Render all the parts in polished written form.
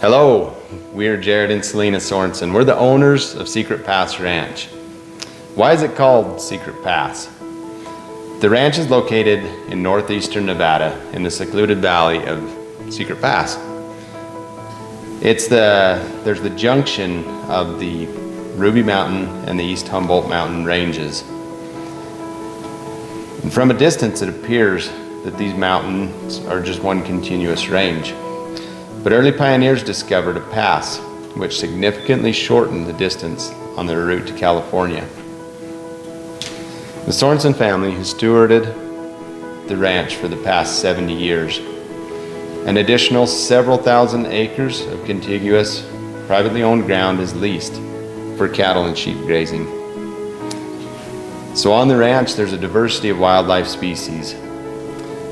Hello, we're Jared and Selena Sorensen. We're the owners of Secret Pass Ranch. Why is it called Secret Pass? The ranch is located in northeastern Nevada in the secluded valley of Secret Pass. There's the junction of the Ruby Mountain and the East Humboldt Mountain ranges. And from a distance, it appears that these mountains are just one continuous range. But early pioneers discovered a pass which significantly shortened the distance on their route to California. The Sorensen family has stewarded the ranch for the past 70 years. An additional several thousand acres of contiguous, privately owned ground is leased for cattle and sheep grazing. So on the ranch, there's a diversity of wildlife species.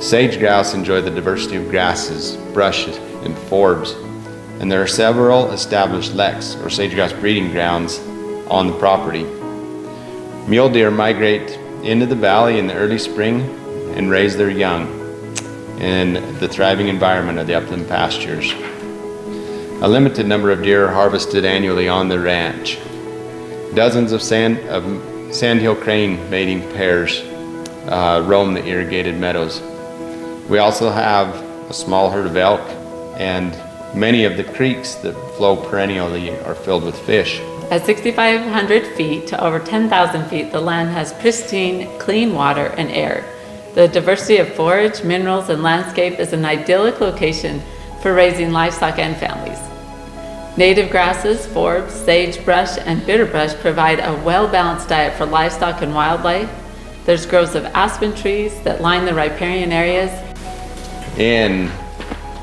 Sage grouse enjoy the diversity of grasses, brushes, and forbs, and there are several established leks or sage-grouse breeding grounds on the property. Mule deer migrate into the valley in the early spring and raise their young in the thriving environment of the upland pastures. A limited number of deer are harvested annually on the ranch. Dozens of sandhill crane mating pairs roam the irrigated meadows. We also have a small herd of elk, and many of the creeks that flow perennially are filled with fish. At 6,500 feet to over 10,000 feet, the land has pristine, clean water and air. The diversity of forage, minerals, and landscape is an idyllic location for raising livestock and families. Native grasses, forbs, sagebrush, and bitterbrush provide a well-balanced diet for livestock and wildlife. There's groves of aspen trees that line the riparian areas. In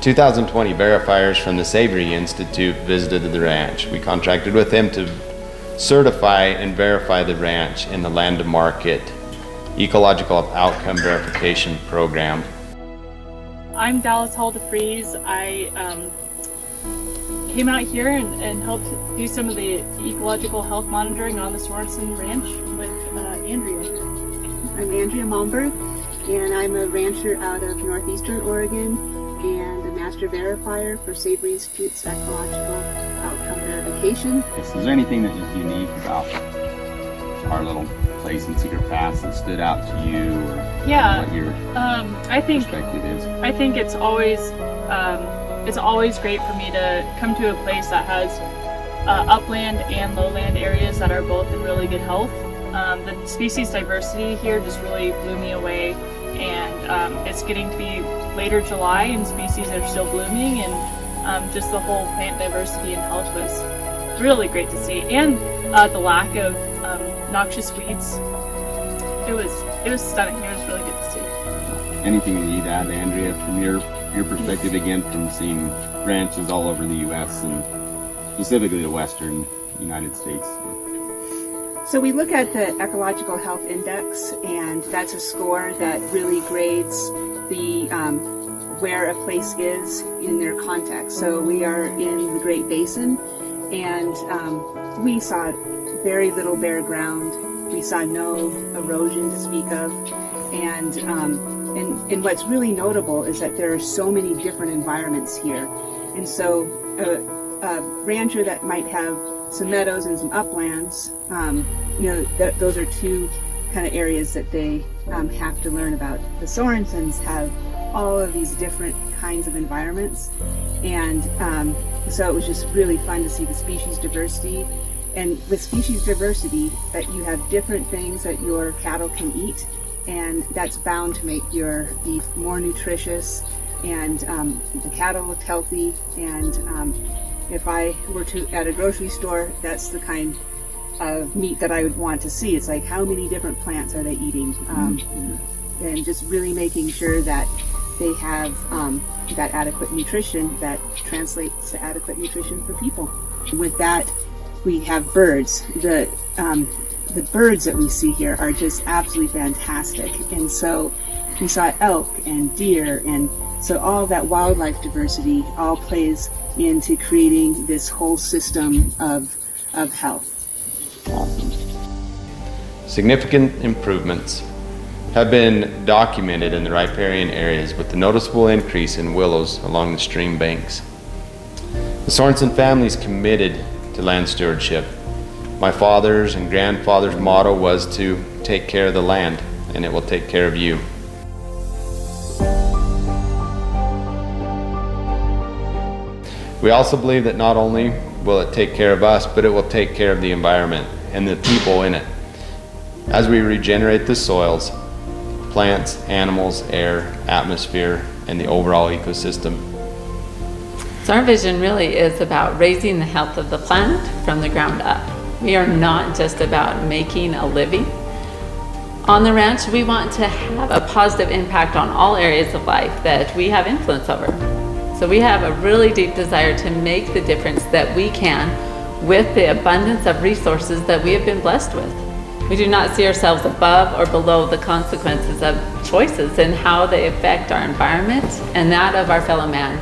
2020, verifiers from the Savory Institute visited the ranch. We contracted with them to certify and verify the ranch in the Land to Market Ecological Outcome Verification Program. I'm Dallas Hall DeFries. I came out here and helped do some of the ecological health monitoring on the Sorensen Ranch with Andrea. I'm Andrea Malmberg, and I'm a rancher out of northeastern Oregon and a master verifier for Savory Institute's ecological outcome verification. Is there anything that is unique about our little place in Secret Pass that stood out to you, or what your perspective is? I think it's always great for me to come to a place that has upland and lowland areas that are both in really good health. The species diversity here just really blew me away, and it's getting to be later July and species are still blooming, and just the whole plant diversity and health was really great to see, and the lack of noxious weeds. It was stunning. It was really good to see. Anything that you'd add, Andrea, from your perspective, again, from seeing ranches all over the U.S. and specifically the western United States? So we look at the Ecological Health Index, and that's a score that really grades the where a place is in their context. So we are in the Great Basin, and we saw very little bare ground. We saw no erosion to speak of, and what's really notable is that there are so many different environments here. And so a rancher that might have some meadows and some uplands, those are two kind of areas that they have to learn about. The Sorensens have all of these different kinds of environments, and so it was just really fun to see the species diversity. And with species diversity, that you have different things that your cattle can eat, and that's bound to make your beef more nutritious, and the cattle look healthy. And if I were at a grocery store, that's the kind of meat that I would want to see. It's like, how many different plants are they eating? And just really making sure that they have that adequate nutrition that translates to adequate nutrition for people. With that, we have birds. The birds that we see here are just absolutely fantastic. And so we saw elk and deer, and so all of that wildlife diversity all plays into creating this whole system of health. Awesome. Significant improvements have been documented in the riparian areas with the noticeable increase in willows along the stream banks. The Sorensen family is committed to land stewardship. My father's and grandfather's motto was to take care of the land, and it will take care of you. We also believe that not only will it take care of us, but it will take care of the environment and the people in it. As we regenerate the soils, plants, animals, air, atmosphere, and the overall ecosystem. So our vision really is about raising the health of the planet from the ground up. We are not just about making a living. On the ranch, we want to have a positive impact on all areas of life that we have influence over. So we have a really deep desire to make the difference that we can with the abundance of resources that we have been blessed with. We do not see ourselves above or below the consequences of choices and how they affect our environment and that of our fellow man,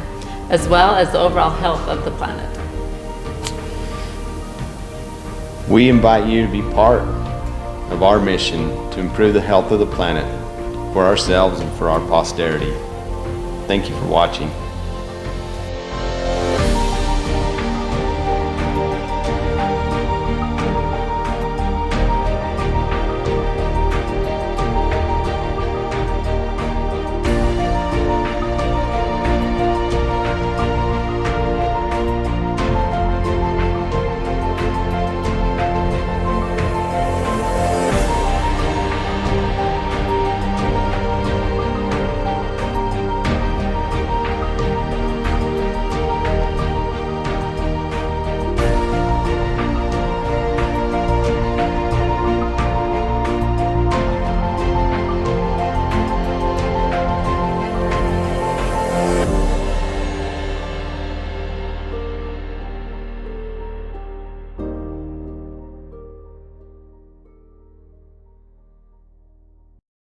as well as the overall health of the planet. We invite you to be part of our mission to improve the health of the planet for ourselves and for our posterity. Thank you for watching.